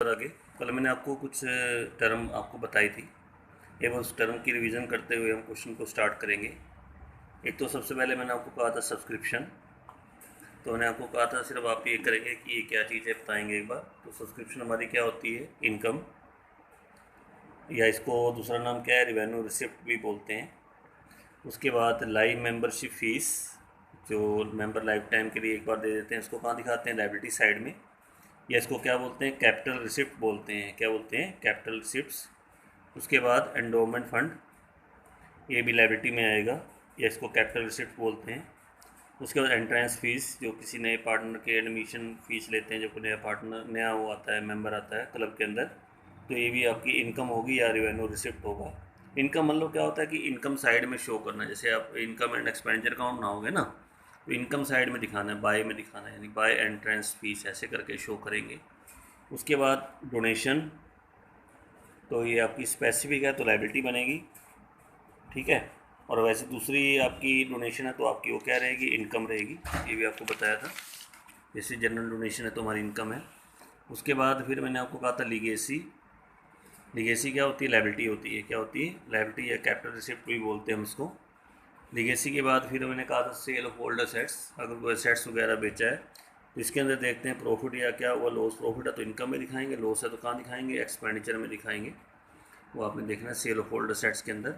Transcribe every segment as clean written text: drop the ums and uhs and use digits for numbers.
और आगे कल मैंने आपको कुछ टर्म आपको बताई थी, एवं उस टर्म की रिवीजन करते हुए हम क्वेश्चन को स्टार्ट करेंगे। एक तो सबसे पहले मैंने आपको कहा था सब्सक्रिप्शन, तो मैंने आपको कहा था सिर्फ आप ये करेंगे कि ये क्या चीज़ है बताएंगे एक बार। तो सब्सक्रिप्शन हमारी क्या होती है, इनकम, या इसको दूसरा नाम क्या है, रिवेन्यू रिसिप्ट भी बोलते हैं। उसके बाद लाइव मेंबरशिप फीस, जो मेंबर लाइफ टाइम के लिए एक बार दे देते हैं, इसको कहाँ दिखाते हैं, लाइबिलिटी साइड में। या इसको क्या बोलते हैं, कैपिटल रिसिप्ट बोलते हैं। क्या बोलते हैं, कैपिटल रिसिप्ट्स। उसके बाद एंडोमेंट फंड, ये भी लाइबिलिटी में आएगा, या इसको कैपिटल रिसिप्ट बोलते हैं। उसके बाद एंट्रेंस फीस, जो किसी नए पार्टनर के एडमिशन फ़ीस लेते हैं, जो कोई नया पार्टनर नया वो आता है, मेंबर आता है क्लब के अंदर, तो ये भी आपकी इनकम होगी या रिवेन्यू रिसिप्ट होगा। इनकम मतलब क्या होता है कि इनकम साइड में शो करना, जैसे आप इनकम एंड एक्सपेंडिचर अकाउंट बनाओगे ना, तो इनकम साइड में दिखाना है, बाय में दिखाना है, यानी बाय एंट्रेंस फीस ऐसे करके शो करेंगे। उसके बाद डोनेशन, तो ये आपकी स्पेसिफिक है तो लाइबिलिटी बनेगी, ठीक है। और वैसे दूसरी आपकी डोनेशन है तो आपकी वो क्या रहेगी, इनकम रहेगी। ये भी आपको बताया था। जैसे जनरल डोनेशन है तो हमारी इनकम है। उसके बाद फिर मैंने आपको कहा था लीगेसी। लीगेसी क्या होती है, लाइबिलिटी होती है। क्या होती है, लाइबिलिटी या कैपिटल रिसिप्ट भी बोलते हैं हम इसको। लीगेसी के बाद फिर मैंने कहा था सेल ऑफ ओल्ड असेट्स, अगर कोई असेट्स वगैरह बेचा है तो इसके अंदर देखते हैं प्रॉफिट या क्या हुआ, लॉस। प्रॉफिट है तो इनकम में दिखाएंगे, लॉस है तो कहाँ दिखाएंगे, एक्सपेंडिचर में दिखाएंगे। वो आपने देखना है सेल ऑफ ओल्ड असेट्स के अंदर।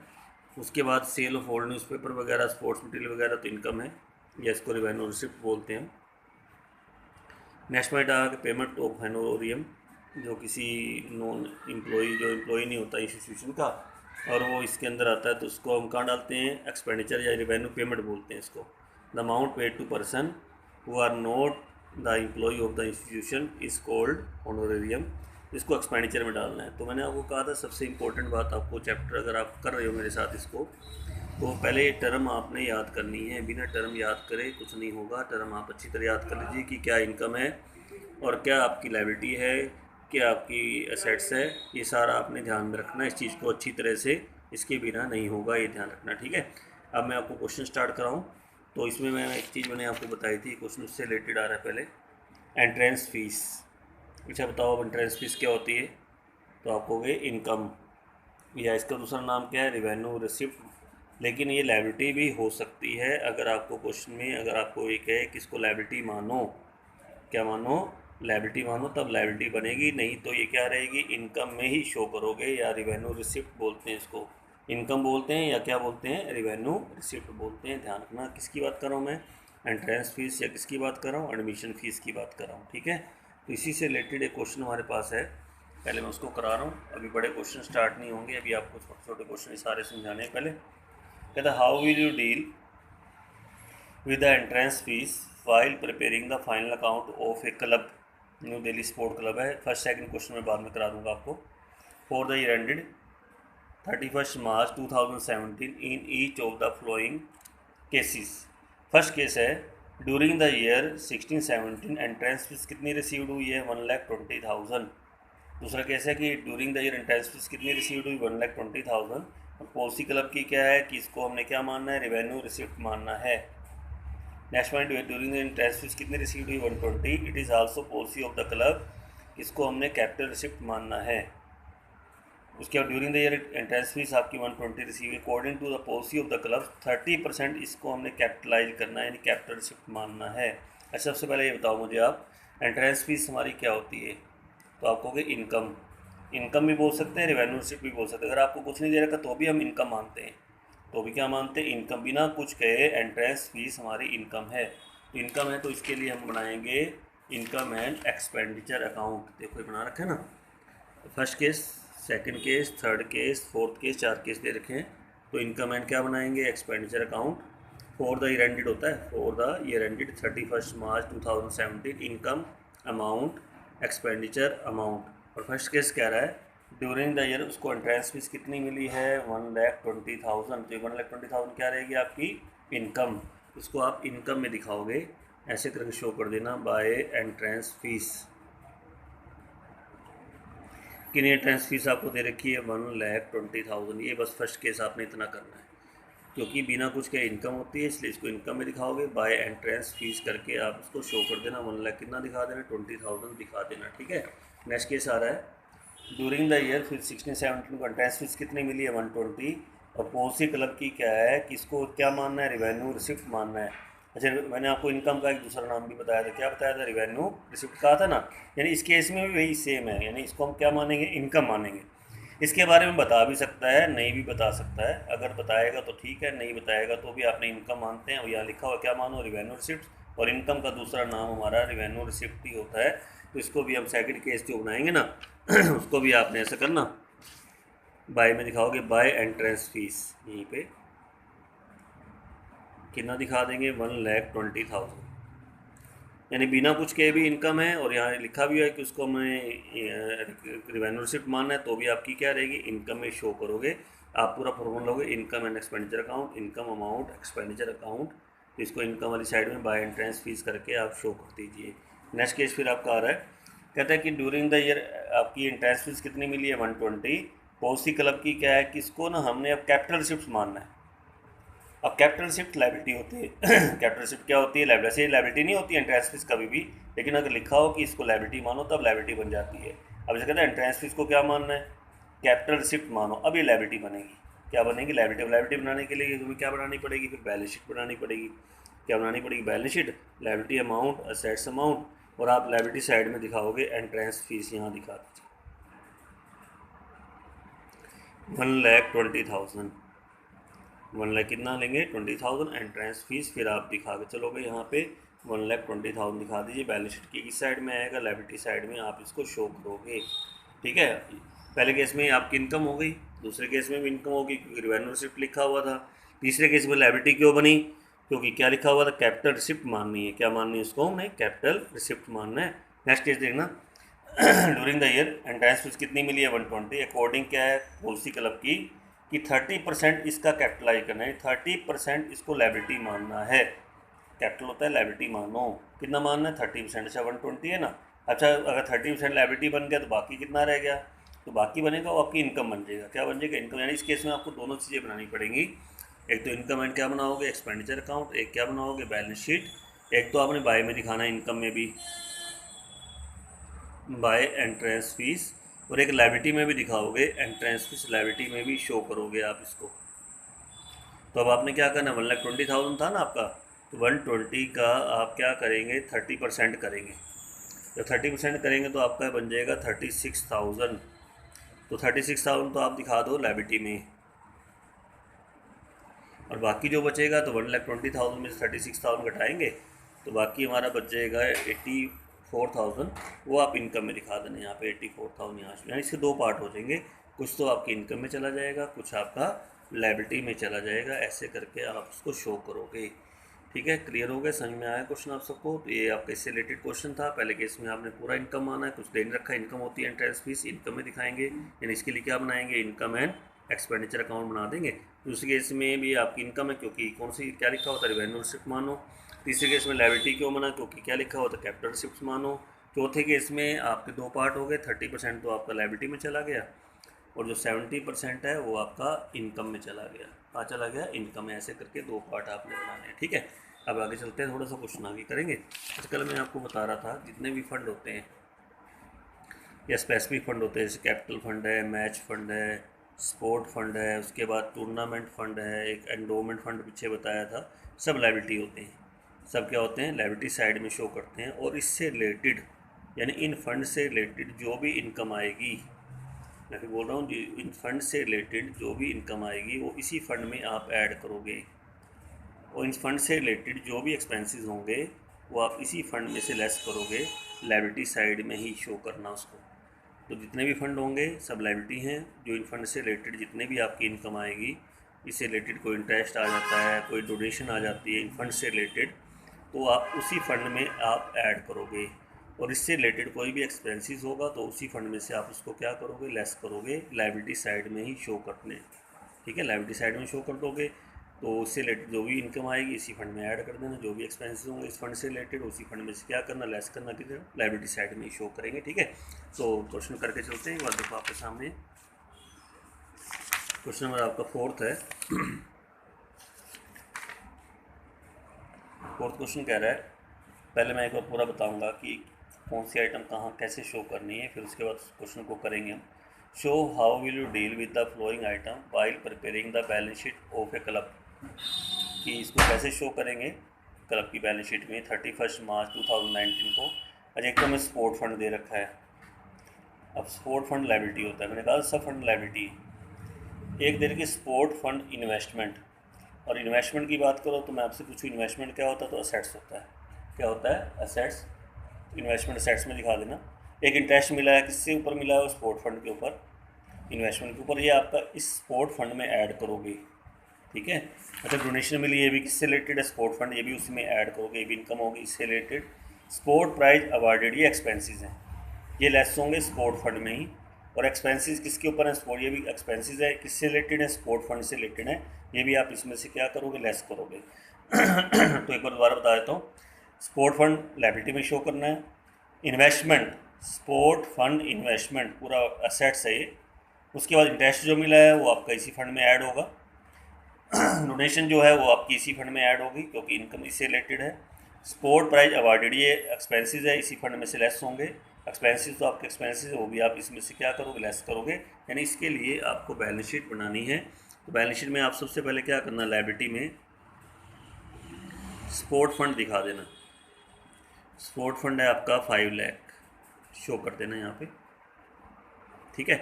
उसके बाद सेल ऑफ ओल्ड न्यूज़पेपर वगैरह, स्पोर्ट्स मटेरियल वगैरह तो इनकम है, या इसको रिवेन्यू रिसिप्ट बोलते हैं। नेक्स्ट पॉइंट आ गया पेमेंट ऑफ होनोरियम, जो किसी नॉन एम्प्लॉई, जो एम्प्लॉई नहीं होता इंस्टीट्यूशन का, और वो इसके अंदर आता है, तो उसको हम कहाँ डालते हैं, एक्सपेंडिचर या रिवेन्यू पेमेंट बोलते हैं इसको। The amount paid to person who are not the employ of the institution is called honorarium. इसको एक्सपेंडिचर में डालना है। तो मैंने आपको कहा था सबसे इम्पोर्टेंट बात, आपको चैप्टर अगर आप कर रहे हो मेरे साथ इसको, तो पहले ये टर्म आपने याद करनी है। बिना टर्म याद करे कुछ नहीं होगा। टर्म आप अच्छी तरह याद कर लीजिए कि क्या इनकम है और क्या आपकी लायबिलिटी है, क्या आपकी एसेट्स है। ये सारा आपने ध्यान में रखना, इस चीज़ को अच्छी तरह से, इसके बिना नहीं होगा, ये ध्यान रखना, ठीक है। अब मैं आपको क्वेश्चन स्टार्ट कराऊँ, तो इसमें मैं एक चीज़ मैंने आपको बताई थी, क्वेश्चन उससे रिलेटेड आ रहा है। पहले एंट्रेंस फीस। अच्छा बताओ अब एंट्रेंस फीस क्या होती है, तो आप कहोगे इनकम, या इसका दूसरा नाम क्या है, रिवेन्यू रिसिप्ट। लेकिन ये लायबिलिटी भी हो सकती है। अगर आपको क्वेश्चन में अगर आपको ये कहे कि इसको लायबिलिटी मानो, क्या मानो, लायबिलिटी मानो, तब लायबिलिटी बनेगी, नहीं तो ये क्या रहेगी, इनकम में ही शो करोगे, या रिवेन्यू रिसिप्ट बोलते हैं इसको। इनकम बोलते हैं या क्या बोलते हैं, रिवेन्यू रिसिप्ट बोलते हैं। ध्यान रखना किसकी बात कर रहा हूँ मैं, एंट्रेंस फीस, या किसकी बात कर रहा हूँ, एडमिशन फ़ीस की बात कर रहा हूँ, ठीक है। तो इसी से रिलेटेड एक क्वेश्चन हमारे पास है, पहले मैं उसको करा रहा हूँ। अभी बड़े क्वेश्चन स्टार्ट नहीं होंगे, अभी आपको छोटे छोटे क्वेश्चन सारे समझाने हैं। पहले कहता how will you deal with the entrance fees while preparing the final account of a club, New Delhi sport club है। फर्स्ट सेकंड क्वेश्चन मैं बाद में करा दूंगा आपको। For the year ended 31 March 2017 in each of the following cases. First case है during the year 16-17 entrance fees कितनी received हुई है, 1,20,000। दूसरा केस है कि during the year entrance fees कितनी रिसीव्ड हुई, 1,20,000। और पॉलिसी क्लब की क्या है कि इसको हमने क्या मानना है, रिवेन्यू रिसिप्ट मानना है। Next point during the entrance fees कितनी रिसीव्ड हुई, 120। It is also policy of the club, इसको हमने कैपिटल रिसिप्ट मानना है। उसके बाद during the year entrance fee आपकी 120 receive according to the policy of the club 30%, इसको हमने कैपिटलाइज करना है, यानी कैपिटल रिसिप्ट मानना है। अच्छा सबसे पहले ये बताओ मुझे आप, एंट्रेंस फीस हमारी क्या होती है, तो आप कहोगे इनकम। इनकम भी बोल सकते हैं, रिवेन्यू रिसिप्ट भी बोल सकते हैं। अगर आपको कुछ नहीं दे रखा तो भी हम इनकम मानते हैं, तो भी क्या मानते हैं, इनकम। बिना कुछ कहे एंट्रेंस फीस हमारी इनकम है। तो इनकम है तो इसके लिए हम बनाएंगे इनकम एंड एक्सपेंडिचर अकाउंट। देखो ये बना रखा है ना, first case, second case, third case, fourth case, 4 case दे रखे हैं। तो इनकम एंड क्या बनाएंगे, expenditure account. For the year ended होता है, for the year ended 31 March 2017 income amount, expenditure amount. और फर्स्ट केस कह रहा है ड्यूरिंग द ईयर उसको एंट्रेंस फीस कितनी मिली है, 1,20,000। तो 1,20,000 क्या रहेगी आपकी इनकम, उसको आप इनकम में दिखाओगे, ऐसे करके शो कर देना बाय एंट्रेंस फीस। कि एंट्रेंस फीस आपको दे रखी है 1,20,000। ये बस फर्स्ट केस आपने इतना करना है, क्योंकि बिना कुछ के इनकम होती है, इसलिए इसको इनकम में दिखाओगे, बाय एंट्रेंस फीस करके आप उसको शो कर देना। 1 लाख कितना दिखा देना, 20,000 दिखा देना, ठीक है। नेक्स्ट केस आ रहा है, ड्यूरिंग द ईयर फिर 16-17 को एंट्रेंस फीस कितनी मिली है 120, और पॉलिसी क्लब की क्या है, किसको क्या मानना है, रिवेन्यू रिसिप्ट मानना है। अच्छा, मैंने आपको इनकम का एक दूसरा नाम भी बताया था, क्या बताया था, रिवेन्यू रिसिप्ट कहा था ना। यानी इस केस में भी वही सेम है, यानी इसको हम क्या मानेंगे, इनकम मानेंगे। इसके बारे में बता भी सकता है, नहीं भी बता सकता है, अगर बताएगा तो ठीक है, नहीं बताएगा तो भी आपने इनकम मानते हैं। और यहाँ लिखा हुआ क्या मानो, रिवेन्यू रिसिप्ट, और इनकम का दूसरा नाम हमारा रिवेन्यू रिसिप्ट ही होता है। तो इसको भी हम सेकंड केस जो बनाएंगे ना उसको भी आपने ऐसा करना, बाय में दिखाओगे, बाय एंट्रेंस फीस, यहीं पे कितना दिखा देंगे, 1,20,000, यानी बिना कुछ के भी इनकम है। और यहाँ लिखा भी है कि उसको हमें रिवेन्यू रिसिप्ट मानना है, तो भी आपकी क्या रहेगी, इनकम में शो करोगे। आप पूरा फॉर्मूला लोगे, income and expenditure account, income amount expenditure account, तो इसको इनकम वाली साइड में बाय एंट्रेंस फीस करके आप शो कर दीजिए। नेक्स्ट केस फिर आपका आ रहा है, कहता है कि ड्यूरिंग द ईयर आपकी एंट्रेंस फीस कितनी मिली है 120, पॉलिसी क्लब की क्या है, किसको ना हमने अब कैपिटल रिसिप्ट मानना है। अब कैपिटल रिसिप्ट लायबिलिटी होती है कैपिटल रिसिप्ट क्या होती है, लायबिलिटी। से लायबिलिटी नहीं होती है एंट्रेंस फीस कभी भी, लेकिन अगर लिखा हो कि इसको लायबिलिटी मानो तब लायबिलिटी बन जाती है। अब जैसे कहते हैं एंट्रेंस फीस को क्या मानना है, कैपिटल रिसिप्ट मानो, अब ये लायबिलिटी बनेगी। क्या बनेगी, लायबिलिटी। लायबिलिटी बनाने के लिए तुम्हें क्या बनानी पड़ेगी, फिर बैलेंस शीट बनानी पड़ेगी। क्या बनानी पड़ेगी, balance sheet, liability amount, assets amount, और आप लायबिलिटी साइड में दिखाओगे एंट्रेंस फीस, यहाँ दिखा दीजिए 1,20,000। 1,00,000 कितना लेंगे, 20,000 एंट्रेंस फीस, फिर आप दिखा के चलोगे यहाँ पे 1,20,000 दिखा दीजिए। बैलेंस शीट की इस साइड में आएगा, लायबिलिटी साइड में आप इसको शो करोगे। ठीक है, पहले केस में आपकी इनकम हो गई, दूसरे केस में भी इनकम होगी क्योंकि रिवेन्यू रिसिप्ट लिखा हुआ था। तीसरे केस में लायबिलिटी क्यों बनी, क्योंकि क्या लिखा हुआ था, कैपिटल रिसिप्ट माननी है। क्या माननी है उसको, हमें कैपिटल रिसिप्ट मानना है। नेक्स्ट केस देखना, during the year entrance fees कितनी मिली है 120, अकॉर्डिंग क्या है पॉलिसी क्लब की कि 30% इसका कैपिटलाइज करना है, 30% इसको लायबिलिटी मानना है। कैपिटल होता है, लायबिलिटी मानो, कितना मानना है 30%। अच्छा 120 है ना। अच्छा अगर 30% लायबिलिटी बन गया तो बाकी कितना रह गया, तो बाकी बनेगा वो आपकी इनकम बन जाएगा। क्या बन जाएगा, इनकम। यानी इस केस में आपको दोनों चीज़ें बनानी पड़ेंगी, एक तो इनकम एंड क्या बनाओगे, एक्सपेंडिचर अकाउंट, एक क्या बनाओगे, बैलेंस शीट। एक तो आपने बाय में दिखाना है, इनकम में भी बाय एंट्रेंस फीस, और एक लायबिलिटी में भी दिखाओगे एंट्रेंस फीस, लायबिलिटी में भी शो करोगे आप इसको। तो अब आपने क्या करना, 1,20,000 था ना आपका, तो 120 का आप क्या करेंगे, 30% करेंगे। जब 30% करेंगे तो आपका बन जाएगा 36,000। तो 36,000 तो आप दिखा दो लायबिलिटी में, और बाकी जो बचेगा तो 1,20,000 में से 36,000 घटाएंगे तो बाकी हमारा बच जाएगा 84,000, वो आप इनकम में दिखा देना यहाँ पे 84,000 यहाँ से। यानी इसके दो पार्ट हो जाएंगे, कुछ तो आपकी इनकम में चला जाएगा, कुछ आपका लायबिलिटी में चला जाएगा। ऐसे करके आप उसको शो करोगे। ठीक है, क्लियर हो गया, समझ में आया क्वेश्चन आप सबको। तो ये आपका इससे रिलेटेड क्वेश्चन था। पहले केस में आपने पूरा इनकम माना है, कुछ देन रखा है, इनकम होती है एंट्रेंस फीस, इनकम में दिखाएंगे, यानी इसके लिए क्या बनाएंगे, इनकम एंड एक्सपेंडिचर अकाउंट बना देंगे। दूसरे केस में भी आपकी इनकम है, क्योंकि कौन सी क्या लिखा होता है, रिवेन्यू रिसिप्ट मानो। तीसरे केस में लायबिलिटी क्यों बना, क्योंकि क्या लिखा होता है, कैपिटल रिसिप्ट मानो। चौथे केस में आपके दो पार्ट हो गए, 30% तो आपका लायबिलिटी में चला गया, और जो 70% है वो आपका इनकम में चला गया। कहाँ चला गया, इनकम में। ऐसे करके दो पार्ट आपने बनाने हैं। ठीक है, अब आगे चलते हैं, थोड़ा सा क्वेश्चन आगे करेंगे। आजकल मैं आपको बता रहा था जितने भी फंड होते हैं या स्पेसिफिक फंड होते हैं, जैसे कैपिटल फंड है, मैच फंड है, स्पोर्ट फंड है, उसके बाद टूर्नामेंट फंड है, एक एंडोमेंट फंड पीछे बताया था, सब लायबिलिटी होते हैं। सब क्या होते हैं, लायबिलिटी साइड में शो करते हैं। और इससे रिलेटेड यानी इन फंड से रिलेटेड जो भी इनकम आएगी, मैं फिर बोल रहा हूँ, इन फंड से रिलेटेड जो भी इनकम आएगी वो इसी फंड में आप ऐड करोगे, और इन फंड से रिलेटेड जो भी एक्सपेंसेस होंगे वो आप इसी फंड में से लेस करोगे, लायबिलिटी साइड में ही शो करना उसको। तो जितने भी फंड होंगे सब लायबिलिटी हैं। जो इन फंड से रिलेटेड जितने भी आपकी इनकम आएगी, इससे रिलेटेड कोई इंटरेस्ट आ जाता है, कोई डोनेशन आ जाती है इन फंड से रिलेटेड, तो आप उसी फंड में आप ऐड करोगे। और इससे रिलेटेड कोई भी एक्सपेंसेस होगा तो उसी फंड में से आप उसको क्या करोगे, लेस करोगे, लायबिलिटी साइड में ही शो करने। ठीक है, लायबिलिटी साइड में शो कर दोगे, तो उससे रिलेटेड जो भी इनकम आएगी इसी फंड में ऐड कर देना, जो भी एक्सपेंसेस होंगे इस फंड से रिलेटेड उसी फंड में से क्या करना, लेस करना, किधर, लायबिलिटी साइड में ही शो करेंगे। ठीक है, तो क्वेश्चन करके चलते हैं। एक बार देखो आपके सामने क्वेश्चन नंबर आपका फोर्थ है। फोर्थ क्वेश्चन कह रहा है, पहले मैं एक बार पूरा बताऊंगा कि कौन सी आइटम कहाँ कैसे शो करनी है, फिर उसके बाद क्वेश्चन को करेंगे हम। Show how will you deal with the flowing item while preparing the balance sheet of A club, कि इसको कैसे शो करेंगे क्लब की बैलेंस शीट में 31 मार्च 2019 को। अच्छा, एक तो हमें सपोर्ट फंड दे रखा है। अब सपोर्ट फंड लायबिलिटी होता है, मैंने कहा सब फंड लायबिलिटी। एक दे रखी सपोर्ट फंड इन्वेस्टमेंट, और इन्वेस्टमेंट की बात करो तो मैं आपसे पूछूँ इन्वेस्टमेंट क्या होता है, तो असेट्स होता है। क्या होता है? असेट्स। इन्वेस्टमेंट असेट्स में दिखा देना। एक इंटरेस्ट मिला है, किससे ऊपर मिला है? स्पोर्ट फंड के ऊपर, इन्वेस्टमेंट के ऊपर। ये आपका इस स्पोर्ट फंड में ऐड करोगे, ठीक है। अच्छा, डोनेशन मिली, ये भी किससे रिलेटेड है? स्पोर्ट फंड, ये भी उसमें ऐड करोगे, ये भी इनकम होगी इससे रिलेटेड। स्पोर्ट प्राइज अवार्डेड, ये एक्सपेंसेस हैं, ये लेस होंगे स्पोर्ट फंड में ही। और एक्सपेंसेस किसके ऊपर है? स्पोर्ट, ये भी एक्सपेंसेस है, किससे रिलेटेड है? स्पोर्ट फंड से रिलेटेड है, ये भी आप इसमें से क्या करोगे? लेस करोगे। तो एक बार दोबारा बता देता हूँ। स्पोर्ट फंड लायबिलिटी में शो करना है। इन्वेस्टमेंट, स्पोर्ट फंड इन्वेस्टमेंट पूरा असेट्स है ये। उसके बाद इंटरेस्ट जो मिला है वो आपका इसी फंड में ऐड होगा। डोनेशन जो है वो आपकी इसी फंड में ऐड होगी क्योंकि इनकम इससे रिलेटेड है। स्पोर्ट प्राइज अवार्डेड, ये एक्सपेंसेस है, इसी फंड में से लेस होंगे। एक्सपेंसेस तो आपके एक्सपेंसेस है, वो भी आप इसमें से क्या करोगे? लेस करोगे। यानी इसके लिए आपको बैलेंस शीट बनानी है। तो बैलेंस शीट में आप सबसे पहले क्या करना, लायबिलिटी में स्पोर्ट फंड दिखा देना। स्पोर्ट फंड है आपका 5 लाख, शो कर देना यहाँ पे, ठीक है।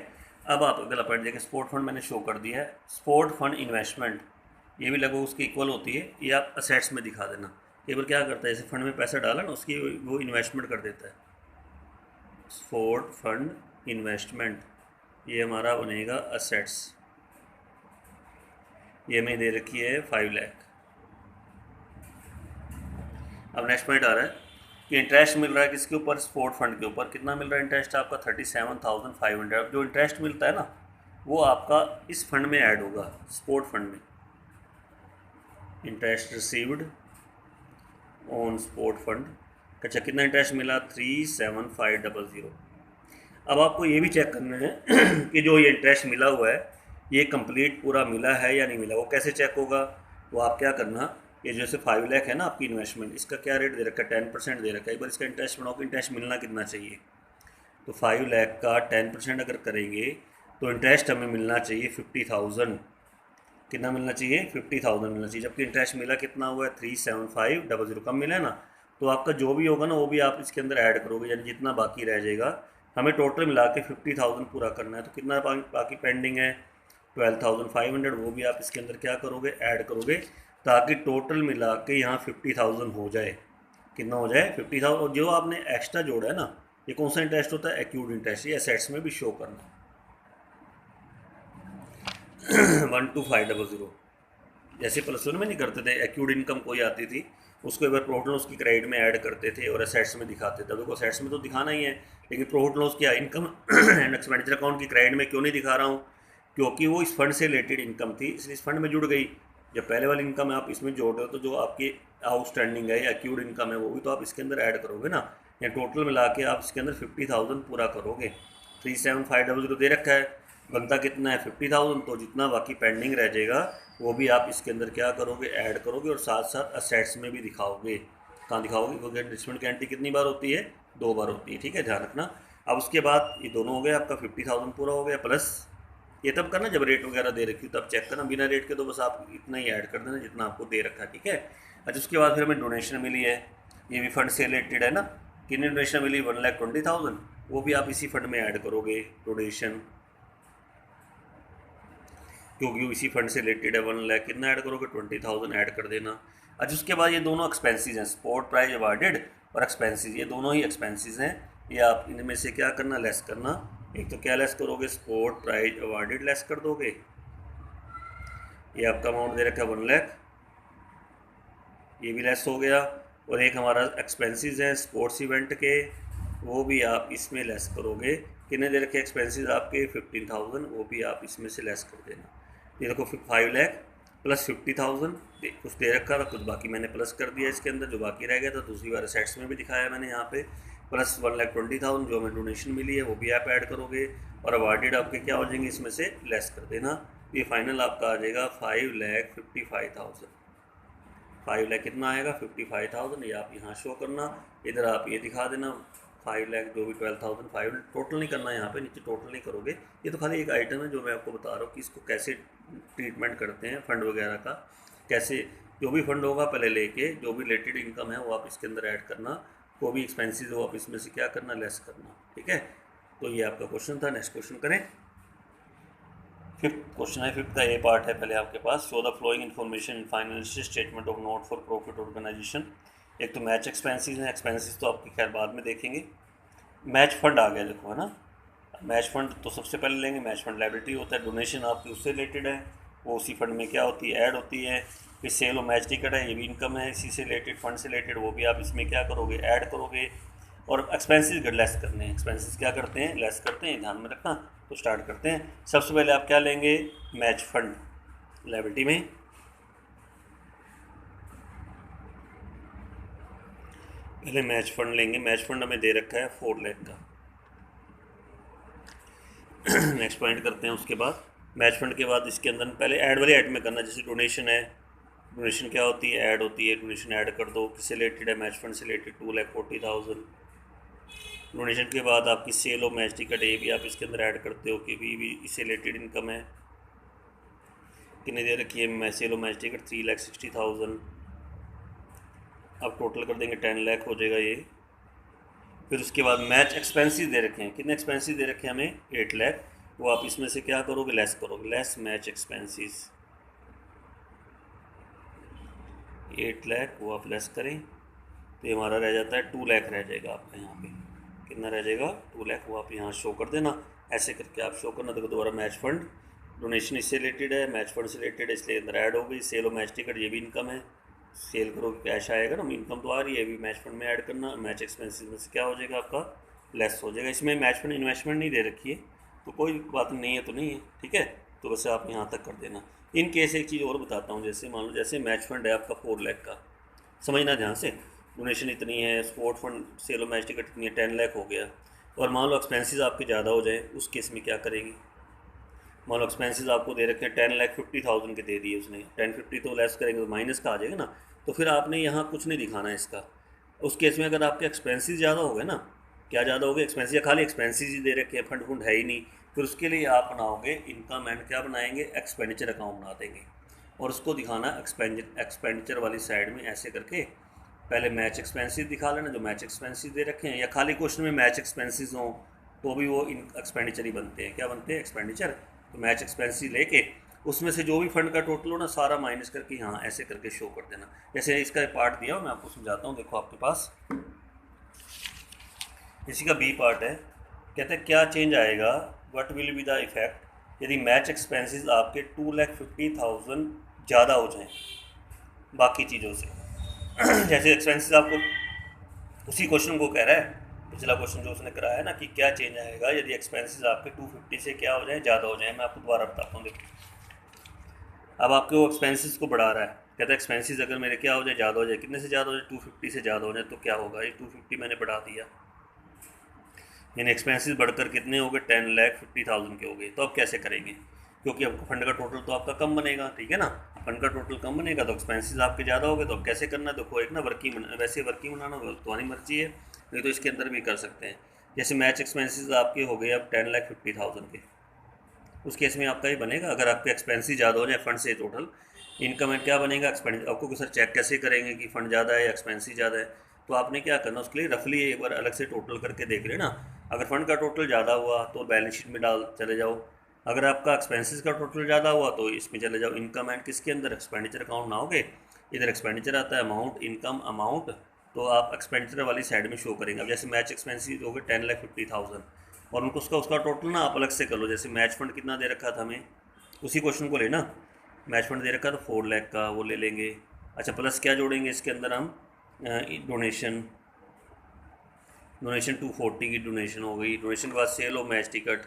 अब आप अगला पॉइंट देखिए, स्पोर्ट फंड मैंने शो कर दिया है। स्पोर्ट फंड इन्वेस्टमेंट, ये भी लगभग उसकी इक्वल होती है, ये आप असेट्स में दिखा देना। एक बार क्या करता है, जैसे फंड में पैसा डाला ना, उसकी वो इन्वेस्टमेंट कर देता है। स्पोर्ट फंड इन्वेस्टमेंट, ये हमारा बनेगा असेट्स। ये हमें दे रखी है 5 लाख। अब नेक्स्ट पॉइंट आ रहा है कि इंटरेस्ट मिल रहा है किसके ऊपर? स्पोर्ट फंड के ऊपर। कितना मिल रहा है इंटरेस्ट आपका? 37,500। अब जो इंटरेस्ट मिलता है ना, वो आपका इस फंड में ऐड होगा, स्पोर्ट फंड में। Interest received on sport fund. अच्छा, कितना इंटरेस्ट मिला? 37500। अब आपको ये भी चेक करना है कि जो ये इंटरेस्ट मिला हुआ है ये कंप्लीट पूरा मिला है या नहीं मिला। वो कैसे चेक होगा? वो आप क्या करना, ये जैसे 5 लाख है ना आपकी इन्वेस्टमेंट, इसका क्या रेट दे रखा है? 10% दे रखा है। एक बार इसका इंटरेस्ट बनाओ कि इंटरेस्ट मिलना कितना चाहिए। तो 5 लाख का 10% अगर करेंगे तो इंटरेस्ट हमें मिलना चाहिए 50,000। कितना मिलना चाहिए? 50,000 मिलना चाहिए। जबकि इंटरेस्ट मिला कितना हुआ है? 37500। कम मिला है ना, तो आपका जो भी होगा ना वो भी आप इसके अंदर ऐड करोगे, यानी जितना बाकी रह जाएगा। हमें टोटल मिला के 50,000 पूरा करना है, तो कितना बाकी पेंडिंग है? 12,500। वो भी आप इसके अंदर क्या करोगे? ऐड करोगे, ताकि टोटल मिला के यहाँ 50,000 हो जाए। कितना हो जाए? 50,000। और जो आपने एक्स्ट्रा जोड़ा है ना, ये कौन सा इंटरेस्ट होता है? Accrued interest. ये असेट्स में भी शो करना है। 12500, जैसे प्लस वन में नहीं करते थे, एक्यूड इनकम कोई आती थी उसको एक बार प्रॉफिट लॉस की क्रेडिट में ऐड करते थे और असेट्स में दिखाते थे। देखो असेट्स में तो दिखाना ही है, लेकिन प्रॉफिट लॉस क्या इनकम एंड एक्सपेंडिचर अकाउंट की क्रेडिट में क्यों नहीं दिखा रहा हूँ? क्योंकि वो इस फंड से रिलेटेड इनकम थी, इसलिए इस फंड में जुड़ गई। जब पहले वाली इनकम आप इसमें जोड़ रहे हो तो जो आपकी आउटस्टैंडिंग है या एक्यूड इनकम है वो भी तो आप इसके अंदर ऐड करोगे ना। या टोटल मिला के आप इसके अंदर 50,000 पूरा करोगे। 37500 दे रखा है, बनता कितना है? 50,000। तो जितना बाकी पेंडिंग रह जाएगा वो भी आप इसके अंदर क्या करोगे? ऐड करोगे, और साथ साथ असेट्स में भी दिखाओगे। कहाँ दिखाओगे? क्योंकि इन्वेस्टमेंट की एंट्री कितनी बार होती है? 2 बार होती है, ठीक है, ध्यान रखना। अब उसके बाद ये दोनों हो गए, आपका 50,000 पूरा हो गया। प्लस ये तब करना जब रेट वगैरह दे रखी हो तब चेक करना, बिना रेट के तो बस आप इतना ही ऐड कर देना जितना आपको दे रखा है, ठीक है। अच्छा, उसके बाद फिर हमें डोनेशन मिली है, ये भी फंड से रिलेटेड है ना। कितनी डोनेशन मिली? 1,20,000। वो भी आप इसी फंड में ऐड करोगे डोनेशन, क्योंकि इसी फंड से रिलेटेड है। 1 लाख कितना ऐड करोगे? 20,000 ऐड कर देना। अच्छा, उसके बाद ये दोनों एक्सपेंसेस हैं, स्पोर्ट प्राइज अवार्डेड और एक्सपेंसेस, ये दोनों ही एक्सपेंसेस हैं। ये आप इनमें से क्या करना? लेस करना। एक तो क्या लेस करोगे? स्पोर्ट प्राइज अवार्डेड लेस कर दोगे, ये आपका अमाउंट दे रखा है 1 लाख, ये भी लेस हो गया। और एक हमारा एक्सपेंसेस हैं स्पोर्ट्स इवेंट के, वो भी आप इसमें लेस करोगे। कितने दे रखे एक्सपेंसेस आपके? 15,000, वो भी आप इसमें से लेस कर देना। ये देखो 5 लाख प्लस 50,000 कुछ दे रखा था, कुछ बाकी मैंने प्लस कर दिया इसके अंदर, जो बाकी रह गया था दूसरी बार असेट्स में भी दिखाया मैंने यहाँ पे। प्लस 1,20,000 जो हमें डोनेशन मिली है वो भी आप ऐड करोगे, और अवार्डेड आपके क्या हो जाएंगे? इसमें से लेस कर देना। ये फाइनल आपका आ जाएगा 5,55,000। 5 लाख कितना आएगा? 55,000। ये आप यहाँ शो करना, इधर आप ये दिखा देना 5 लाख, जो भी 12,500, टोटल नहीं करना है यहाँ पे, नीचे टोटल नहीं करोगे। ये तो खाली एक आइटम है जो मैं आपको बता रहा हूँ कि इसको कैसे ट्रीटमेंट करते हैं फंड वगैरह का, कैसे जो भी फंड होगा पहले लेके जो भी रिलेटेड इनकम है वो आप इसके अंदर ऐड करना, को भी एक्सपेंसेस हो आप इसमें से क्या करना, लेस करना। ठीक है, तो ये आपका क्वेश्चन था। नेक्स्ट क्वेश्चन करें। फिफ्थ क्वेश्चन है, फिफ्थ का ए पार्ट है पहले आपके पास। Show the following information in financial statement of not for profit organisation. एक तो मैच एक्सपेंसेस हैं, एक्सपेंसेस तो आपकी खैर बाद में देखेंगे। मैच फंड आ गया देखो, है ना। मैच फंड तो सबसे पहले लेंगे। मैच फंड लायबिलिटी होता है, डोनेशन आपकी उससे रिलेटेड है, वो उसी फंड में क्या होती है, ऐड होती है। फिर सेल और मैच टिकट है, ये भी इनकम है इसी से रिलेटेड, फंड से रिलेटेड, वो भी आप इसमें क्या करोगे, ऐड करोगे। और एक्सपेंसेस लेस करने हैं, एक्सपेंसेस क्या करते हैं, लेस करते हैं, ध्यान में रखना। तो स्टार्ट करते हैं। सबसे पहले आप क्या लेंगे, मैच फंड लायबिलिटी में। पहले मैच फंड लेंगे। मैच फंड हमें दे रखा है 4 लाख का। नेक्स्ट पॉइंट करते हैं। उसके बाद मैच फंड के बाद इसके अंदर पहले ऐड वाले आइटम में करना, जैसे डोनेशन है। डोनेशन क्या होती है, ऐड होती है। डोनेशन ऐड कर दो, किससे रिलेटेड है, मैच फंड से रिलेटेड, 2,40,000। डोनेशन के बाद आपकी सेल और मैच टिकट, ये भी आप इसके अंदर ऐड करते हो कि भी इससे रिलेटेड इनकम है। कितनी दे रखी है, सेल और मैच टिकट 3,60,000। अब टोटल कर देंगे 10 लाख हो जाएगा ये। फिर उसके बाद मैच एक्सपेंसेस दे रखे हैं, कितने एक्सपेंसेस दे रखे हैं हमें, 8 लाख। वो आप इसमें से क्या करोगे, लेस करोगे, लेस मैच एक्सपेंसेस 8 लाख, वो आप लेस करें तो ये हमारा रह जाता है 2 लाख रह जाएगा आपका यहाँ पे। कितना रह जाएगा, 2 लाख। वो आप यहाँ शो कर देना, ऐसे करके आप शो करना। देखो दोबारा मैच फंड, डोनेशन इससे रिलेटेड है, मैच फंड से रिलेटेड है, इसलिए अंदर ऐड हो गई। सेल और मैच टिकट, ये भी इनकम है, सेल करो कैश आएगा ना, इनकम तो आ रही है, भी मैच फंड में ऐड करना। मैच एक्सपेंसेस में से क्या हो जाएगा आपका, लेस हो जाएगा। इसमें मैच फंड इन्वेस्टमेंट नहीं दे रखी है तो कोई बात नहीं है, तो नहीं है, ठीक है। तो वैसे आप यहाँ तक कर देना। इन केस एक चीज़ और बताता हूँ, जैसे मान लो जैसे मैच फंड है आपका 4 लाख का, समझना ध्यान से। डोनेशन इतनी है, स्पोर्ट फंड, सेल और मैच टिकट इतनी है, 10 लाख हो गया। और मान लो एक्सपेंसेस आपके ज़्यादा हो जाए, उस केस में क्या करेंगे। मान लो एक्सपेंसेस आपको दे रखे हैं 10,50,000 के दे दिए उसने, 1050 तो लेस करेंगे तो माइनस का आ जाएगा ना। तो फिर आपने यहाँ कुछ नहीं दिखाना है इसका। उस केस में अगर आपके एक्सपेंसेस ज़्यादा हो गए ना, क्या ज़्यादा हो गए, एक्सपेंसेस, या खाली एक्सपेंसेस ही दे रखे हैं, फंड फंड है ही नहीं, फिर उसके लिए आप बनाओगे इनकम एंड क्या बनाएंगे, एक्सपेंडिचर अकाउंट बना देंगे। और उसको दिखाना एक्सपेंडिचर वाली साइड में ऐसे करके। पहले मैच एक्सपेंसेस दिखा लेना जो मैच एक्सपेंसेस दे रखे हैं, या खाली क्वेश्चन में मैच एक्सपेंसेस हों तो भी वो इन एक्सपेंडिचर ही बनते हैं। क्या बनते हैं, एक्सपेंडिचर। तो मैच एक्सपेंसेस लेके उसमें से जो भी फंड का टोटल हो ना, सारा माइनस करके यहाँ ऐसे करके शो कर देना। जैसे इसका पार्ट दिया हो, मैं आपको समझाता हूँ। देखो आपके पास इसी का बी पार्ट है। कहते हैं क्या चेंज आएगा, what will be the effect यदि मैच एक्सपेंसेस आपके 2,50,000 ज़्यादा हो जाएं बाकी चीज़ों से। जैसे एक्सपेंसेस आपको, उसी क्वेश्चन को कह रहा है, पिछला क्वेश्चन जो उसने कराया है ना, कि क्या चेंज आएगा यदि एक्सपेंसेस आपके 250 से क्या हो जाए, ज़्यादा हो जाए। मैं आपको दोबारा बताता हूँ। देखो अब आपके वो एक्सपेंसेस को बढ़ा रहा है, कहता है एक्सपेंसेस अगर मेरे क्या हो जाए, ज़्यादा हो जाए, कितने से ज़्यादा हो जाए, 250 से ज़्यादा हो जाए, तो क्या होगा, ये 250 मैंने बढ़ा दिया, यानी एक्सपेंसेस बढ़कर कितने हो गए, 10,50,000 के हो गए। तो अब कैसे करेंगे, क्योंकि आपको फंड का टोटल तो आपका कम बनेगा, ठीक है ना। फंड का टोटल कम बनेगा तो एक्सपेंसेस आपके ज़्यादा हो गए। तो अब कैसे करना, देखो एक ना वर्किंग, वैसे वर्किंग बनाना तुम्हारी मर्जी है, नहीं तो इसके अंदर भी कर सकते हैं। जैसे मैच एक्सपेंसेस आपके हो गए अब 10,50,000 के, उस केस में आपका ही बनेगा। अगर आपके एक्सपेंसेस ज़्यादा हो जाए फंड से टोटल, इनकम में क्या बनेगा, एक्सपेंस। आपको सर चेक कैसे करेंगे कि फ़ंड ज़्यादा है या एक्सपेंसिव ज़्यादा है, तो आपने क्या करना, उसके लिए रफली एक बार अलग से टोटल करके देख लेना। अगर फ़ंड का टोटल ज़्यादा हुआ तो बैलेंस शीट में डाल चले जाओ, अगर आपका एक्सपेंसेस का टोटल ज़्यादा हुआ तो इसमें चले जाओ, इनकम एंड किसके अंदर, एक्सपेंडिचर अकाउंट ना होगे, इधर एक्सपेंडिचर आता है, अमाउंट, इनकम, अमाउंट, तो आप एक्सपेंडिचर वाली साइड में शो करेंगे। अब जैसे मैच एक्सपेंसिस हो गए 10,50,000 और उनको उसका टोटल ना आप अलग से कर लो। जैसे मैच फंड कितना दे रखा था हमें, उसी क्वेश्चन को लेना, मैच फंड दे रखा था 4 लाख का, वो ले लेंगे। अच्छा प्लस क्या जोड़ेंगे इसके अंदर हम, डोनेशन, डोनेशन 240 की डोनेशन हो गई। डोनेशन के बाद sale of match ticket,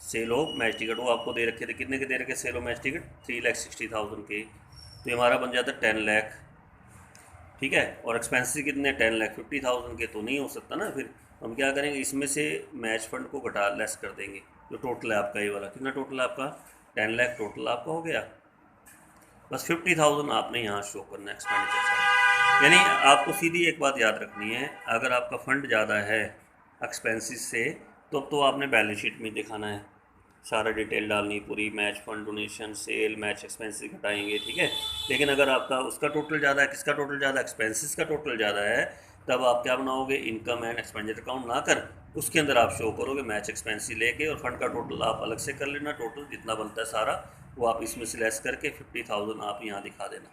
sale of match ticket वो आपको दे रखे थे, कितने के दे रखे सेल ऑफ मैच टिकट, 3,60,000 के, तो ये हमारा बन जाता है 10 लाख, ठीक है। और एक्सपेंसिस कितने, 10,50,000 के, तो नहीं हो सकता ना। फिर हम क्या करेंगे, इसमें से मैच फंड को घटा लेस कर देंगे, जो टोटल है आपका ये वाला, कितना टोटल है आपका, 10 लाख टोटल आपका हो गया। बस 50,000 आपने यहाँ शो करना एक्सपेंडिचर साइड। यानी आपको सीधी एक बात याद रखनी है, अगर आपका फंड ज़्यादा है एक्सपेंसेस से, तो आपने बैलेंस शीट में दिखाना है, सारा डिटेल डालनी पूरी, match fund, donation, sale, match expenses घटाएंगे, ठीक है। लेकिन अगर आपका उसका टोटल ज़्यादा है, किसका टोटल ज़्यादा, एक्सपेंसेस का टोटल ज़्यादा है, तब आप क्या बनाओगे, इनकम एंड एक्सपेंडिचर अकाउंट ना कर उसके अंदर आप शो करोगे मैच एक्सपेंसेस लेके, और फंड का टोटल आप अलग से कर लेना, टोटल जितना बनता है सारा वो आप इसमें से लेस करके 50,000 आप यहाँ दिखा देना।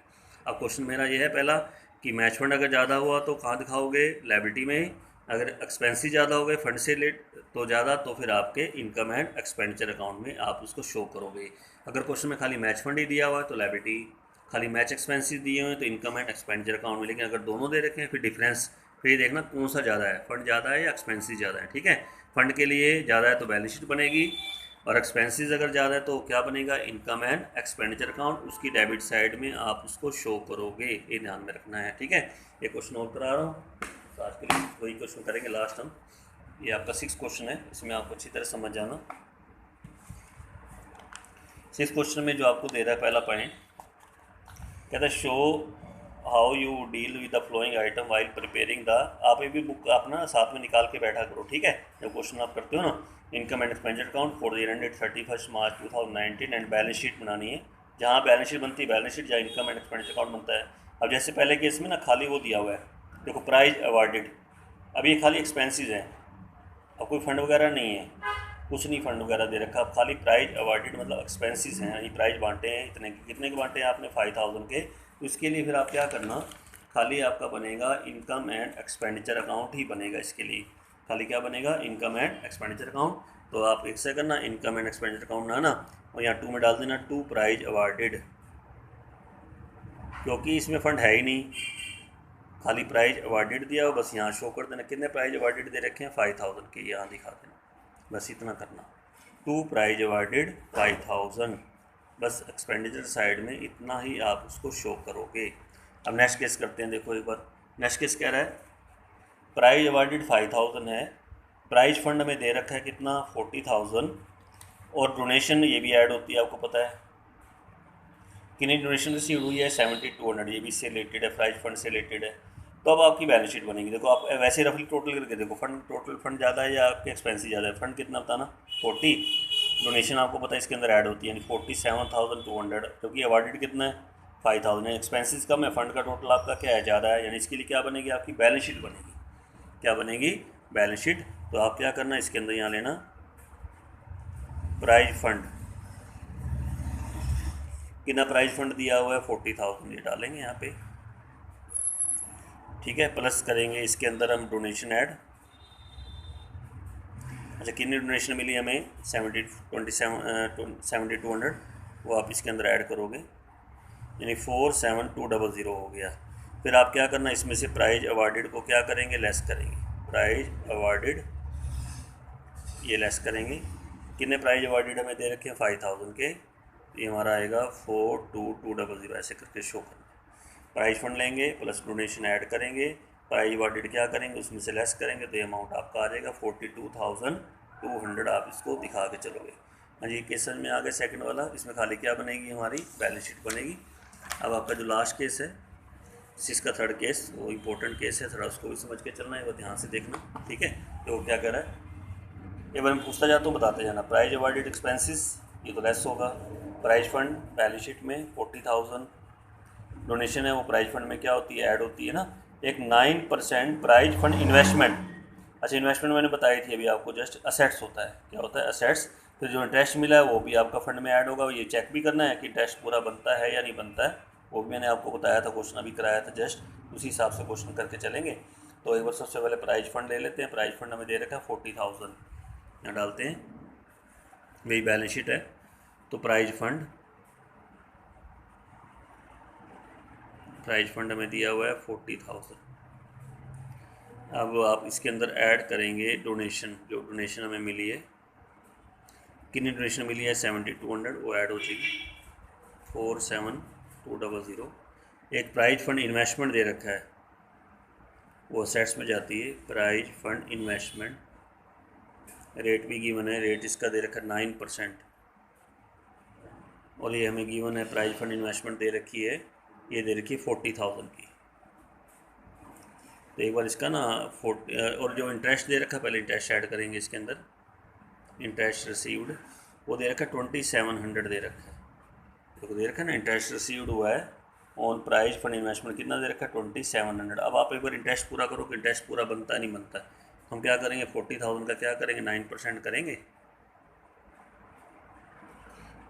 अब क्वेश्चन मेरा ये है पहला कि मैच फंड अगर ज़्यादा हुआ तो कहाँ दिखाओगे, लायबिलिटी में, अगर एक्सपेंसिव ज़्यादा हो गए फंड से लेट तो ज़्यादा, तो फिर आपके इनकम एंड एक्सपेंडिचर अकाउंट में आप उसको शो करोगे। अगर क्वेश्चन में खाली मैच फंड ही दिया हुआ है तो लायबिलिटी, खाली मैच एक्सपेंसिव दिए हुए हैं तो इनकम एंड एक्सपेंडिचर अकाउंट में। लेकिन अगर दोनों दे रखे हैं फिर डिफरेंस, फिर देखना कौन सा ज़्यादा है, फंड ज़्यादा है या एक्सपेंसिव ज़्यादा है, ठीक है। फंड के लिए ज़्यादा है तो बैलेंस शीट बनेगी, और एक्सपेंसेस अगर ज़्यादा है तो क्या बनेगा, इनकम एंड एक्सपेंडिचर अकाउंट, उसकी डेबिट साइड में आप उसको शो करोगे, ये ध्यान में रखना है, ठीक है। ये क्वेश्चन और करा रहा हूँ, तो आज के लिए वही क्वेश्चन करेंगे लास्ट हम। ये आपका 6 क्वेश्चन है, इसमें आपको अच्छी तरह समझ जाना। 6 क्वेश्चन में जो आपको दे रहा है पहला पॉइंट, कहता है show how you deal with the flowing item while preparing the, आप ये भी बुक अपना साथ में निकाल के बैठा करो, ठीक है, जब क्वेश्चन आप करते हो ना। Income and expenditure account for the year ended 31 March 2019 and balance sheet बनानी है, जहाँ बैलेंस शीट बनती है बैलेंस शीट, जहाँ इनकम एंड एक्सपेंडिचर अकाउंट बनता है। अब जैसे पहले केस में ना खाली वो दिया हुआ है, देखो प्राइज अवार्डेड, अब ये खाली एक्सपेंसिस हैं, अब कोई फंड वगैरह नहीं है, कुछ नहीं फंड वगैरह दे रखा, अब खाली प्राइज अवार्डेड मतलब एक्सपेंसिस हैं, ये प्राइज बांटे हैं इतने के, कितने के बांटे हैं आपने 5,000 के, तो इसके लिए फिर आप क्या करना, खाली आपका बनेगा इनकम एंड एक्सपेंडिचर अकाउंट ही बनेगा इसके लिए, खाली क्या बनेगा, इनकम एंड एक्सपेंडिचर अकाउंट। तो आप एक से करना इनकम एंड एक्सपेंडिचर अकाउंट ना, और यहाँ 2 में डाल देना 2 प्राइज अवार्डेड, क्योंकि इसमें फ़ंड है ही नहीं, खाली प्राइज अवार्डेड दिया हो, बस यहाँ शो कर देना कितने प्राइज अवार्डेड दे रखे हैं 5,000 के, यहाँ दिखा देना, बस इतना करना, 2 प्राइज अवार्डेड 5,000, बस एक्सपेंडिचर साइड में इतना ही आप उसको शो करोगे। अब नेक्स्ट केस करते हैं, देखो एक बार नेक्स्ट केस कह रहा है प्राइज अवार्डेड 5,000 है, प्राइज फंड में दे रखा है कितना 40,000, और डोनेशन ये भी ऐड होती है, आपको पता है कितनी डोनेशन रिसीव हुई है 7200, ये भी इससे रिलेटेड है, प्राइज फंड से रिलेटेड है। तो अब आपकी बैलेंस शीट बनेगी, देखो आप वैसे रफली टोटल करके देखो, फंड टोटल फंड ज़्यादा है या आपके एक्सपेंसिव ज़्यादा है, फंड कितना बताना 40, डोनेशन आपको पता है इसके अंदर ऐड होती है, यानी 47,200, क्योंकि अवार्डेड कितना है 5,000 है, एक्सपेंसिस कम है, फंड का टोटल आपका क्या है ज़्यादा है, यानी इसके लिए क्या बनेगी आपकी बैलेंस शीट बनेगी, क्या बनेगी बैलेंस शीट। तो आप क्या करना इसके अंदर यहाँ लेना प्राइज फंड, कितना प्राइज फंड दिया हुआ है 40,000, ये डालेंगे यहाँ पे, ठीक है, प्लस करेंगे इसके अंदर हम डोनेशन ऐड, अच्छा कितनी डोनेशन मिली हमें 7200, वो आप इसके अंदर ऐड करोगे, यानी 47200 हो गया। फिर आप क्या करना इसमें से प्राइज अवार्डेड को क्या करेंगे, लेस करेंगे, प्राइज अवार्डेड ये लेस करेंगे, कितने प्राइज अवार्डेड हमें दे रखे हैं 5,000 के, ये हमारा आएगा 42200, ऐसे करके शो करना, प्राइज फंड लेंगे प्लस डोनेशन ऐड करेंगे, प्राइज अवार्डेड क्या करेंगे उसमें से लेस करेंगे, तो ये अमाउंट आपका आ जाएगा 42,200, आप इसको दिखा के चलोगे। हाँ जी, केस समझ में आ गया सेकंड वाला, इसमें खाली क्या बनेगी हमारी बैलेंस शीट बनेगी। अब आपका जो लास्ट केस है इसका थर्ड केस, वो इम्पोर्टेंट केस है, थोड़ा उसको भी समझ के चलना है, वो ध्यान से देखना, ठीक है। तो क्या कह रहा है, एक बार मैं पूछता जाता हूँ बताते जाना, प्राइज अवार्डेड एक्सपेंसिस ये तो लेस होगा, प्राइज फंड बैलेंस शीट में 40,000, डोनेशन है वो प्राइज फंड में क्या होती है ऐड होती है ना, एक 9% प्राइज फंड इन्वेस्टमेंट, अच्छा इन्वेस्टमेंट मैंने बताई थी अभी आपको जस्ट, असेट्स होता है, क्या होता है असेट्स, फिर जो इंटरेस्ट मिला है वो भी आपका फंड में ऐड होगा, ये चेक भी करना है कि इंटरेस्ट पूरा बनता है या नहीं बनता है, वो भी मैंने आपको बताया था, क्वेश्चन अभी कराया था जस्ट, उसी हिसाब से क्वेश्चन करके चलेंगे। तो एक बार सबसे पहले प्राइज फंड ले लेते हैं, प्राइज फंड हमें दे रखा है 40,000, यहाँ डालते हैं, वही बैलेंस शीट है, तो प्राइज फंड हमें दिया हुआ है 40,000। अब आप इसके अंदर ऐड करेंगे डोनेशन, जो डोनेशन हमें मिली है, कितनी डोनेशन मिली है 7200, वो ऐड हो जाएगी 47200। एक प्राइज फंड इन्वेस्टमेंट दे रखा है, वो असेट्स में जाती है, प्राइज फंड इन्वेस्टमेंट, रेट भी गिवन है, रेट इसका दे रखा है 9%, और ये हमें गिवन है प्राइज फंड इन्वेस्टमेंट दे रखी है, ये दे रखी है 40,000 की, तो एक बार इसका ना और जो इंटरेस्ट दे रखा है पहले इंटरेस्ट ऐड करेंगे इसके अंदर। इंटरेस्ट रिसीव्ड वो दे रखा है 2700 दे रखा है, तो दे रखा है ना इंटरेस्ट रिसीव्ड हुआ है ऑन प्राइज फंड इन्वेस्टमेंट कितना दे रखा है 2700। अब आप एक बार इंटरेस्ट पूरा करो कि इंटरेस्ट पूरा बनता है नहीं बनता, हम क्या करेंगे 40,000 का क्या करेंगे 9% करेंगे,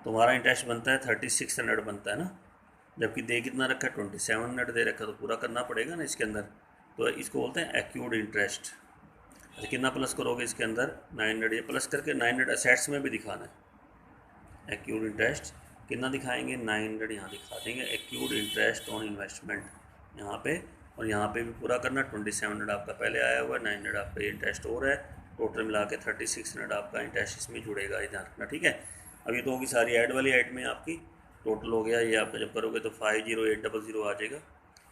तुम्हारा इंटरेस्ट बनता है 3600 बनता है ना, जबकि दे कितना रखा है 2700 दे रखा है, तो पूरा करना पड़ेगा ना इसके अंदर। तो इसको बोलते हैं एक्यूड इंटरेस्ट। अच्छा कितना प्लस करोगे इसके अंदर 900, ये प्लस करके 900 असेट्स में भी दिखाना है। एक्यूड इंटरेस्ट कितना दिखाएंगे 900 यहाँ दिखा देंगे, एक्यूड इंटरेस्ट ऑन इन्वेस्टमेंट यहाँ पे, और यहाँ पे भी पूरा करना 2700 आपका पहले आया हुआ है, 900 आपका इंटरेस्ट हो रहा है, टोटल मिला के 3600 आपका इंटरेस्ट इसमें जुड़ेगा, ध्यान रखना ठीक है। अब ये तो होगी सारी ऐड वाली आइटमें आपकी, टोटल हो गया ये आपका, जब करोगे तो 50800 आ जाएगा।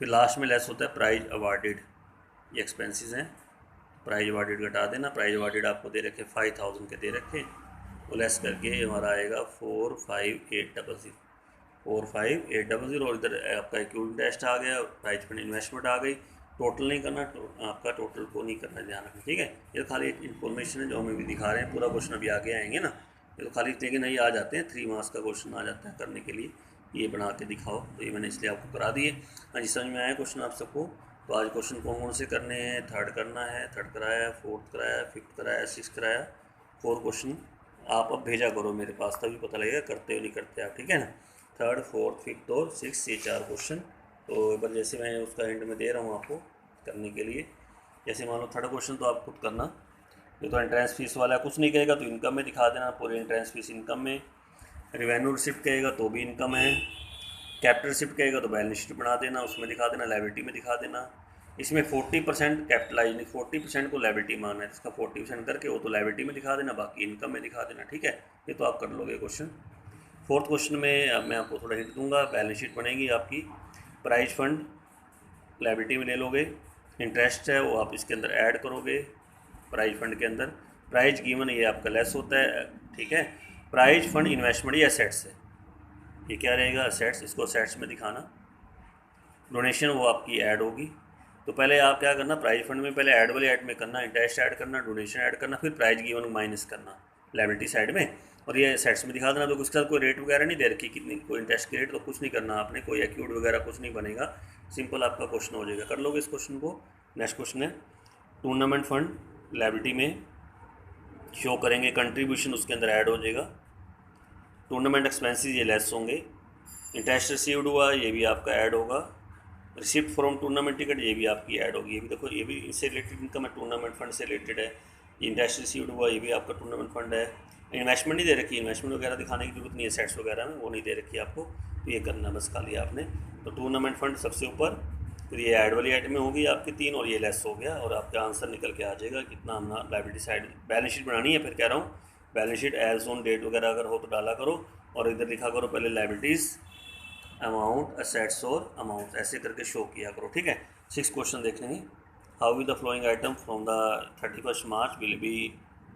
फिर लास्ट में लेस होता है प्राइज अवार्डेड, ये एक्सपेंसेस हैं, प्राइज अवार्डेड घटा देना, प्राइज अवार्डेड आपको दे रखे 5000 के दे रखे, वो लेस करके हमारा आएगा 45800, 45800, और इधर आपका एक्यूड इंटरेस्ट आ गया, प्राइज फंड इन्वेस्टमेंट आ गई, टोटल नहीं करना, आपका टोटल को नहीं करना, ध्यान रखना ठीक है। ये तो खाली एक इन्फॉर्मेशन है जो हमें भी दिखा रहे हैं, पूरा क्वेश्चन अभी आगे आएंगे ना, ये तो खाली लेकिन नहीं आ जाते हैं 3 मार्क्स का क्वेश्चन आ जाता है करने के लिए, ये बना के दिखाओ, तो ये मैंने इसलिए आपको करा दिए। हाँ जी समझ में आया क्वेश्चन आप सबको। तो आज क्वेश्चन कौन कौन से करने हैं, थर्ड करना है, थर्ड कराया, फोर्थ कराया, फिफ्थ कराया, सिक्स कराया, 4 क्वेश्चन आप अब भेजा करो मेरे पास, तभी पता लगेगा करते हो नहीं करते आप, ठीक है ना। थर्ड फोर्थ फिफ्थ और सिक्स, ये 4 क्वेश्चन, तो एक बार जैसे मैं उसका एंड में दे रहा हूँ आपको करने के लिए, जैसे मान लो थर्ड क्वेश्चन तो आप खुद करना, ये तो एंट्रेंस फीस वाला है, कुछ नहीं कहेगा तो इनकम में दिखा देना, पूरे एंट्रेंस फीस इनकम में, रिवेन्यू रिसिप्ट कहेगा तो भी इनकम है, कैपिटल रिसिप्ट कहेगा तो बैलेंस शीट बना देना, उसमें दिखा देना, लायबिलिटी में दिखा देना। इसमें 40% कैपिटलाइज नहीं, 40% को लायबिलिटी मानना है, इसका 40% करके वो तो लायबिलिटी में दिखा देना, बाकी इनकम में दिखा देना, ठीक है। ये तो आप कर लोगे क्वेश्चन। फोर्थ क्वेश्चन में अब मैं आपको थोड़ा हिंट दूंगा, बैलेंस शीट बनेगी आपकी, प्राइज फंड लायबिलिटी में ले लोगे, इंटरेस्ट है वो आप इसके अंदर ऐड करोगे प्राइज फंड के अंदर, प्राइज गिवन ये आपका लेस होता है, ठीक है। प्राइज फंड इन्वेस्टमेंट ये असेट्स है, ये क्या रहेगा असेट्स, इसको असेट्स में दिखाना, डोनेशन वो आपकी ऐड होगी। तो पहले आप क्या करना, प्राइज फंड में पहले ऐड वाले ऐड में करना, इंटरेस्ट ऐड करना, डोनेशन ऐड करना, फिर प्राइज गिवन माइनस करना लायबिलिटी साइड में, और ये असेट्स में दिखा देना। तो उसके साथ कोई रेट वगैरह नहीं दे रखी कितनी, कोई इंटरेस्ट की रेट तो कुछ नहीं करना आपने, कोई एक्यूड वगैरह कुछ नहीं बनेगा, सिंपल आपका क्वेश्चन हो जाएगा, कर लोगे इस क्वेश्चन को। नेक्स्ट क्वेश्चन है टूर्नामेंट फंड लायबिलिटी में शो करेंगे, कंट्रीब्यूशन उसके अंदर ऐड हो जाएगा, टूर्नामेंट एक्सपेंसेस ये लेस होंगे, इंटरेस्ट रिसीव्ड हुआ ये भी आपका ऐड होगा, रिसिप्ट फ्रॉम टूर्नामेंट टिकट ये भी आपकी ऐड होगी, ये भी देखो ये भी इससे रिलेटेड इनकम है, टूर्नामेंट फंड से रिलेटेड है, इंटरेस्ट रिसीव्ड हुआ ये भी आपका टूर्नामेंट फंड है, इन्वेस्टमेंट नहीं दे रखी, इन्वेस्टमेंट वगैरह दिखाने की जरूरत नहीं है, सेट्स वगैरह में वो नहीं दे रखी आपको, तो ये करना बस खाली आपने। तो टूर्नामेंट फंड सबसे ऊपर, फिर ये ऐड वाली आइटमें होगी आपकी 3, और ये लेस हो गया, और आपका आंसर निकल के आ जाएगा कितना, हमने लायबिलिटी साइड बैलेंस शीट बनानी है, फिर कह रहा हूँ balance sheet as on date वगैरह अगर हो तो डाला करो, और इधर लिखा करो पहले लायबिलिटीज़, अमाउंट, असेट्स और अमाउंट, ऐसे करके शो किया करो, ठीक है। 6 क्वेश्चन देख लेंगे। How will the flowing item from the 31 March will be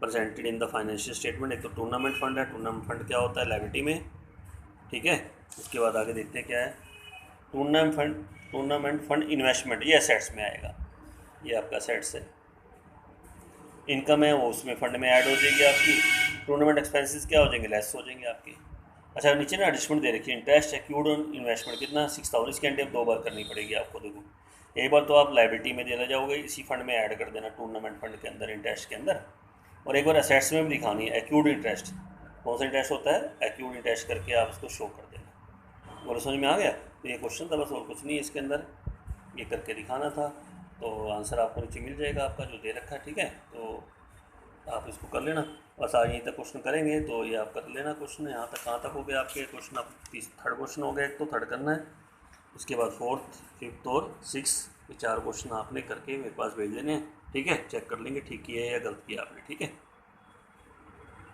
presented in the financial statement. एक तो टूर्नामेंट फंड है, टूर्नामेंट फंड क्या होता है लायबिलिटी में, ठीक है। उसके बाद आगे देखते हैं क्या है, टूर्नामेंट फंड इन्वेस्टमेंट ये असेट्स में आएगा, ये आपका असेट्स है, इनकम है वो उसमें फंड में ऐड हो जाएगी आपकी, टूर्नामेंट एक्सपेंसेस क्या हो जाएंगे लेस हो जाएंगे आपकी। अच्छा नीचे ना एडजस्टमेंट दे रखी है, इंटरेस्ट एक्यूड ऑन इन्वेस्टमेंट कितना 6000, इसकी एंट्री 2 बार करनी पड़ेगी आपको, देखो एक बार तो आप लायबिलिटी में देना जाओगे, इसी फंड में ऐड कर देना टूर्नामेंट फंड के अंदर इंटरेस्ट के अंदर, और एक बार असेट्स में भी दिखानी है एक्यूड इंटरेस्ट, कौन सा इंटरेस्ट होता है एक्यूड इंटरेस्ट करके आप उसको शो कर देना। बोलो समझ में आ गया, तो ये क्वेश्चन था बस, और कुछ नहीं है इसके अंदर, ये करके दिखाना था, तो आंसर आपको नीचे मिल जाएगा आपका जो दे रखा है, ठीक है। तो आप इसको कर लेना, बस आज यहीं तक क्वेश्चन करेंगे, तो ये आप कर लेना क्वेश्चन, यहाँ तक कहाँ तक हो गया आपके क्वेश्चन, आप थर्ड क्वेश्चन हो गया एक, तो थर्ड करना है, उसके बाद फोर्थ फिफ्थ और सिक्स, ये 4 क्वेश्चन आपने करके मेरे पास भेज देने हैं, ठीक है। चेक कर लेंगे ठीक किया है या गलत किया आपने, ठीक है।